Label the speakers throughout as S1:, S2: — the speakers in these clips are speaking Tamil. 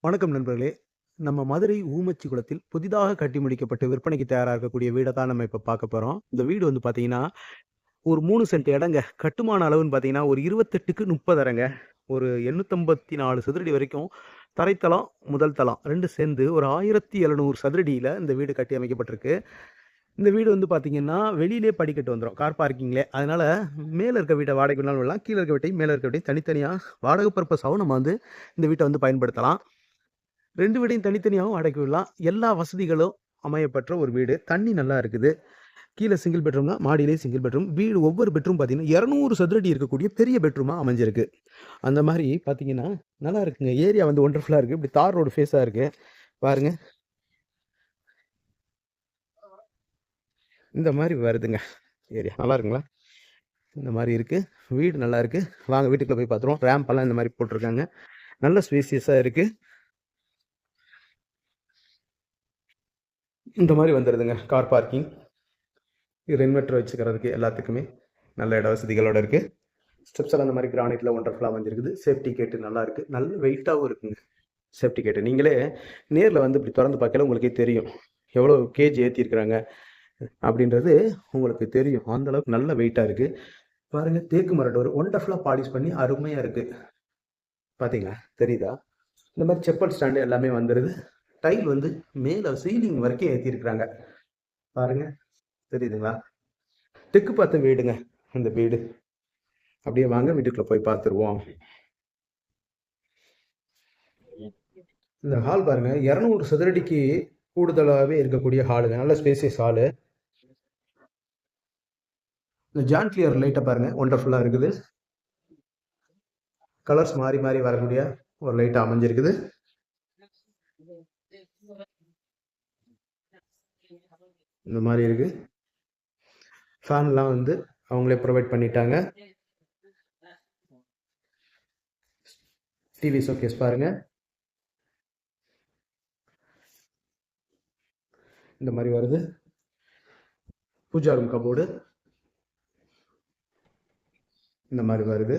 S1: வணக்கம் நண்பர்களே. நம்ம மதுரை ஊமச்சி குளத்தில் புதிதாக கட்டி முடிக்கப்பட்டு விற்பனைக்கு தயாரா இருக்கக்கூடிய வீட தான் நம்ம இப்ப பார்க்க போறோம். இந்த வீடு வந்து பார்த்தீங்கன்னா, ஒரு 3 சென்ட் இடங்க. கட்டுமான அளவுன்னு பார்த்தீங்கன்னா, ஒரு 28க்கு 30 அறைங்க. ஒரு 854 சதுரடி வரைக்கும் தரைத்தளம், முதல் தளம் 2 சேர்ந்து ஒரு 1700 சதுரடியில இந்த வீடு கட்டி அமைக்கப்பட்டிருக்கு. இந்த வீடு வந்து பார்த்தீங்கன்னா, வெளியிலேயே படிக்கட்டு வந்துரும். கார் பார்க்கிங்லே. அதனால மேல இருக்க வீட்ட வாடகைக்கு வேணாலும் விடலாம். கீழ இருக்க வீட்டையும், மேல இருக்க வீட்டையும் தனித்தனியா வாடகை பர்ப்பஸாவும் நம்ம வந்து இந்த வீட்ட வந்து பயன்படுத்தலாம். 2 வீடையும் தனித்தனியாவும் வாடகைக்கு விடலாம். எல்லா வசதிகளும் அமையப்பெற்ற ஒரு வீடு. தண்ணி நல்லா இருக்குது. கீழ சிங்கிள் பெட்ரூம்னா, மாடியிலேயே சிங்கிள் பெட்ரூம். வீடு ஒவ்வொரு பெட்ரூம் பார்த்தீங்கன்னா, 200 சதுரடி இருக்கக்கூடிய பெரிய பெட்ரூமா அமைஞ்சிருக்கு. அந்த மாரி பார்த்தீங்கன்னா, நல்லா இருக்குங்க. ஏரியா வந்து ஒண்டர்ஃபுல்லா இருக்கு. இப்படி தார் ரோடு ஃபேஸா இருக்கு. பாருங்க. இந்த மாரி வருதுங்க ஏரியா. நல்லா இருக்குங்களா? இந்த மாரி இருக்கு. வீடு நல்லா இருக்கு. வாங்க வீட்டுக்குள்ள போய் பார்த்துருவோம். ரேம்ப் எல்லாம் இந்த மாரி போட்டிருக்காங்க. நல்ல ஸ்பேசியஸா இருக்கு. இந்த மாரி வந்துருதுங்க. Car parking. இது இன்வெர்டர் வச்சுக்கிறதுக்கு எல்லாத்துக்குமே நல்ல இட வசதிகளோட இருக்கு. ஸ்டெப்ஸ் எல்லாம் இந்த மாதிரி கிரானைட்ல ஒண்டர்ஃபுல்லா அமைஞ்சிருக்குது. சேஃப்டி கேட்டு நல்லா இருக்கு. நல்ல வெயிட்டாகவும் இருக்குங்க. சேஃப்டி கேட்டு நீங்களே நேரில் வந்து இப்படி திறந்து பார்க்கல உங்களுக்கே தெரியும் எவ்வளோ கேஜி ஏற்றிருக்கிறாங்க அப்படின்றது உங்களுக்கு தெரியும். அந்த அளவுக்கு நல்ல வெயிட்டாக இருக்கு. பாருங்க, தேக்கு மர டோர் ஒண்டர்ஃபுல்லாக பாலிஷ் பண்ணி அருமையா இருக்கு. பாத்தீங்களா? தெரியுதா? இந்த மாதிரி செப்பல் ஸ்டாண்டு எல்லாமே வந்துருது. டைல் வந்து மேல சீலிங் வரைக்கும் ஏற்றிருக்கிறாங்க. பாருங்க, தெரியுதுங்களா? தெற்கு பார்த்த வீடுங்க அந்த வீடு. அப்படியே வாங்க வீட்டுக்குள்ள போய் பார்த்துருவோம். இந்த ஹால் பாருங்க, 200 சதுரடிக்கு கூடுதலாகவே இருக்கக்கூடிய ஹாலுங்க. நல்ல ஸ்பேசியஸ் ஹாலு. இந்த ஜான்க்ளியர் லைட்டை பாருங்க, ஒண்டர்ஃபுல்லா இருக்குது. கலர்ஸ் மாறி மாறி வரக்கூடிய ஒரு லைட் அமைஞ்சிருக்குது. இந்த மாதிரி இருக்கு. ஃபேன்லாம் வந்து அவங்களே ப்ரொவைட் பண்ணிட்டாங்க. டிவி ஷோகேஸ் பாருங்க. இந்த மாதிரி வருது. பூஜா ரூம் கபோர்டு இந்த மாதிரி வருது.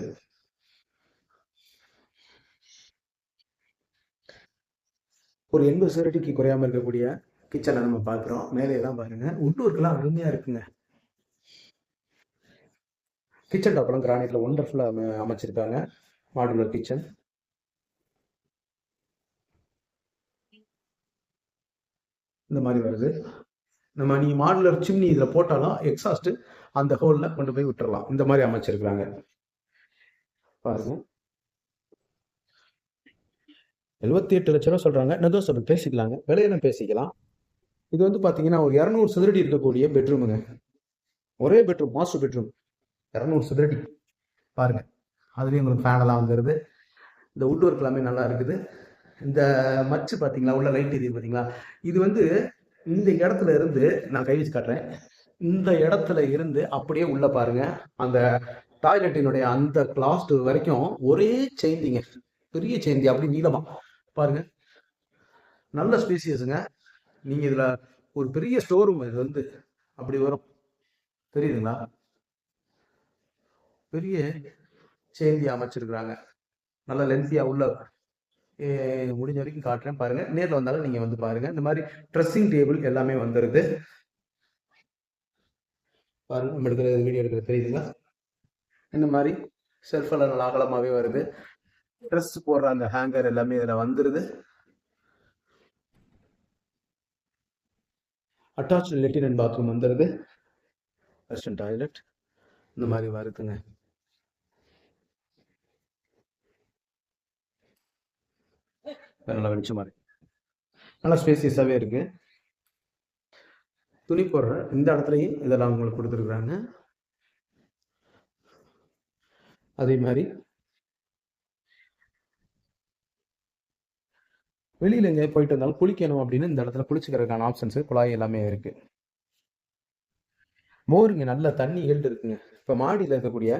S1: ஒரு 80 சதுரடிக்கு குறையாம இருக்கக்கூடிய கிச்சனை நம்ம பார்க்குறோம். மேலே எல்லாம் பாருங்க, உள்ளூருக்கெல்லாம் அருமையா இருக்குங்க. கிச்சன் டாப்லாம் கிரானைட்ல ஒண்டர்ஃபுல்லா அமைச்சிருக்காங்க. மாடுலர் கிச்சன் இந்த மாதிரி வருது. நம்ம நீ மாடுலர் சிம்னி இதில் போட்டாலும் எக்ஸாஸ்ட் அந்த ஹோல்ல கொண்டு போய் விட்டுறலாம். இந்த மாதிரி அமைச்சிருக்காங்க. பாருங்க, 78 லட்ச ரூபா சொல்றாங்க. நெகோசியபிள் பேசிக்கலாங்க. விலையெல்லாம் பேசிக்கலாம். இது வந்து பாத்தீங்கன்னா ஒரு 200 சதுரடி இருக்கக்கூடிய பெட்ரூமுங்க. ஒரே பெட்ரூம், மாஸ்டர் பெட்ரூம், 200 சதுரடி. பாருங்க, அதுலயும் உங்களுக்கு ஃபேன் எல்லாம் வந்துருது. இந்த வுட் ஒர்க் எல்லாமே நல்லா இருக்குது. இந்த மச்சு பாத்தீங்களா, உள்ள லைட் எரியுது பாத்தீங்களா? இது வந்து இந்த இடத்துல இருந்து நான் கை வச்சு காட்டுறேன். இந்த இடத்துல இருந்து அப்படியே உள்ள பாருங்க, அந்த டாய்லெட்டினுடைய அந்த கிளாஸ்ட் வரைக்கும் ஒரே செயின்டிங்க. பெரிய செயின்டி, அப்படி நீளமா பாருங்க. நல்ல ஸ்பேசியஸுங்க. நீங்க இதுல ஒரு பெரிய ஸ்டோர் ரூம் இது வந்து அப்படி வரும். தெரியுதுங்களா? பெரிய சேந்தி அமைச்சிருக்கிறாங்க. நல்ல லென்த்தியா உள்ள முடிஞ்ச வரைக்கும் காட்டுறேன் பாருங்க. நேரில் வந்தாலும் நீங்க வந்து பாருங்க. இந்த மாதிரி ட்ரெஸ்ஸிங் டேபிள் எல்லாமே வந்துருது. பாருங்க, நம்ம எடுக்கிற வீடியோ எடுக்கிறது தெரியுதுங்களா? இந்த மாதிரி செல்ஃப் எல்லாம் நல்லா அகலமாவே வருது. ட்ரெஸ் போடுற அந்த ஹேங்கர் எல்லாமே இதுல வந்துருது. அட்டாச் லெட்டின் அண்ட் பாத்ரூம் வந்துருது. வெஸ்டர்ன் டாய்லெட் இந்த மாதிரி வருதுங்க. நல்லா வெளிச்சமா இருக்கு. நல்லா ஸ்பேசியஸாவே இருக்கு. துணி போடுற இந்த இடத்துலையும் இதெல்லாம் உங்களுக்கு கொடுத்துருக்குறாங்க. அதே மாதிரி வெளியில எங்க போயிட்டு வந்தாலும் குளிக்கணும் அப்படின்னு இந்த இடத்துல குளிச்சுக்கிறதுக்கான ஆப்ஷன்ஸ், குழாய் எல்லாமே இருக்கு. போருங்க, நல்ல தண்ணி ஈல்டு இருக்குங்க. இப்ப மாடியில் இருக்கக்கூடிய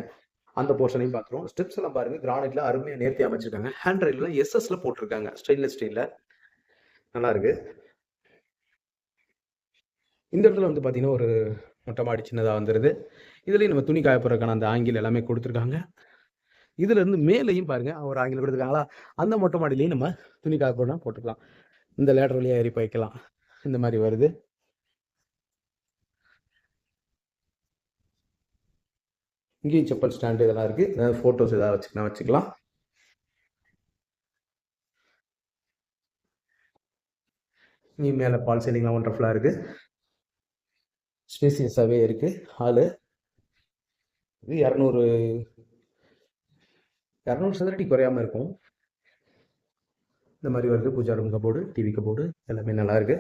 S1: அந்த போர்ஷனையும் பார்த்துருவோம். ஸ்டெப்ஸ் எல்லாம் பாருங்க, கிரானைட்ல அருமையா நேர்த்தி அமைச்சிருக்காங்க. ஹேண்ட் ரெயில்லாம் எஸ்எஸ்ல போட்டிருக்காங்க. ஸ்டெயின்லெஸ் ஸ்டீல்ல நல்லா இருக்கு. இந்த இடத்துல வந்து பாத்தீங்கன்னா ஒரு மொட்டை மாடி சின்னதா வந்துருது. இதுலயும் நம்ம துணி காய போடுறதுக்கான அந்த ஆங்கில் எல்லாமே கொடுத்துருக்காங்க. இதுல இருந்து மேலையும் பாருங்க ஒரு ஆங்கிலம் கொடுத்துருக்காங்களா, அந்த மொட்டை மாடியிலையும் நம்ம துணி காய போடலாம் போட்டுக்கலாம். இந்த லேடர் வழியா ஏறி போய்க்கலாம். இந்த மாதிரி வருது. இங்கேயும் செப்பல் ஸ்டாண்டு இதெல்லாம் இருக்கு. ஏதாவது போட்டோஸ் ஏதாவது வச்சுக்கலாம். இங்கே மேலே பால் சீலிங்லாம் ஒண்டர்ஃபுல்லாக இருக்கு. ஸ்பேசியஸாகவே இருக்கு ஹாலு. இது 200 சதுரடி குறையாம இருக்கும். இந்த மாதிரி வருது. Pooja room cupboard, TV cupboard எல்லாமே நல்லா இருக்கு.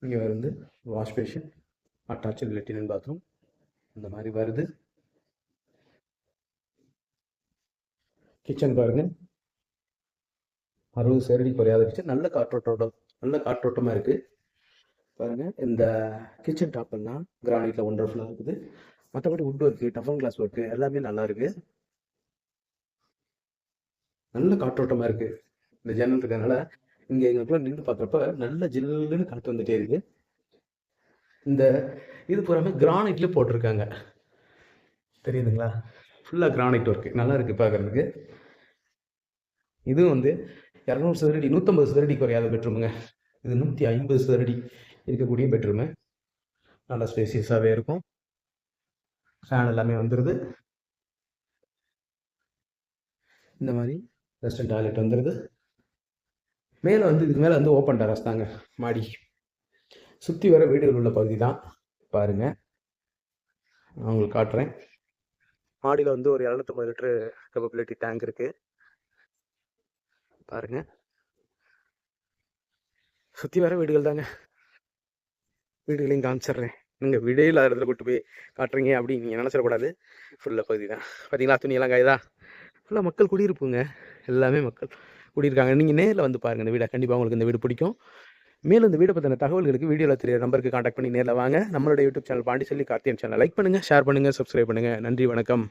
S1: இங்கே வந்து wash basin, attached latrine bathroom இந்த மாதிரி வருது. கிச்சன் பாருங்க, 60 சதுரடி குறையாத கிச்சன். நல்ல காற்றோட்டமாக இருக்கு பாருங்க. இந்த கிச்சன் டாப் எல்லாம் கிரானைட்ல ஒண்டர்ஃபுல்லாக இருக்குது. மற்றபடி வுட் ஒர்க்கு, டஃபன் கிளாஸ் ஒர்க்கு எல்லாமே நல்லா இருக்கு. நல்ல காற்றோட்டமாக இருக்கு. இந்த ஜன்னல் இருக்கிறதுனால இங்கே எங்களுக்குள்ள நின்று பார்க்குறப்ப நல்ல ஜில்லுன்னு காற்று வந்துட்டே இருக்கு. இந்த இது பூராமே கிரானைட்ல போட்டிருக்காங்க, தெரியுதுங்களா? ஃபுல்லாக கிரானைட் ஒர்க்கு நல்லா இருக்கு பார்க்கறதுக்கு. இதுவும் வந்து 200 சதுரடி 150 சதுரடி குறையாத பெட்ரூமுங்க. இது 150 சதுரடி இருக்கக்கூடிய பெட்ரூமு. நல்லா ஸ்பேசியஸாகவே இருக்கும். ஃபேன் எல்லாமே வந்துடுது. இந்த மாதிரி வெஸ்டர்ன் டாய்லெட் வந்துடுது. மேலே வந்து இதுக்கு மேலே வந்து ஓப்பன் டெரஸ் தாங்க மாடி. சுற்றி வர வீடுகள் உள்ள பகுதி தான் பாருங்க. நான் உங்களுக்கு காட்டுறேன். மாடியில் வந்து ஒரு 250 லிட்டரு கேப்பபிலிட்டி டேங்க் இருக்கு பாருங்க. சுற்றி வர வீடுகள் தாங்க. வீடுகளையும் காமிச்சிட்றேன். நீங்கள் வீடே இல்லாத இடத்துல கூட்டு போய் காட்டுறீங்க அப்படின்னு நீங்கள் நினச்சிடக்கூடாது. ஃபுல்லாக பகுதி தான் பார்த்தீங்களா. துணியெல்லாம் காயுதா. ஃபுல்லாக மக்கள் குடியிருப்புங்க. எல்லாமே மக்கள் குடியிருக்காங்க. நீங்கள் நேரில் வந்து பாருங்கள் இந்த வீடை. கண்டிப்பாக உங்களுக்கு இந்த வீடு பிடிக்கும். மேலும் இந்த வீடை பற்றின தகவல்களுக்கு வீடியோவில் தெரிய நம்பருக்கு காண்டாக்ட் பண்ணி நேரில் வாங்க. நம்மளுடைய YouTube channel Pandiselvi Karthiyan channel like பண்ணுங்கள், ஷேர் பண்ணுங்கள், சப்ஸ்கிரைப் பண்ணுங்கள். நன்றி, வணக்கம்.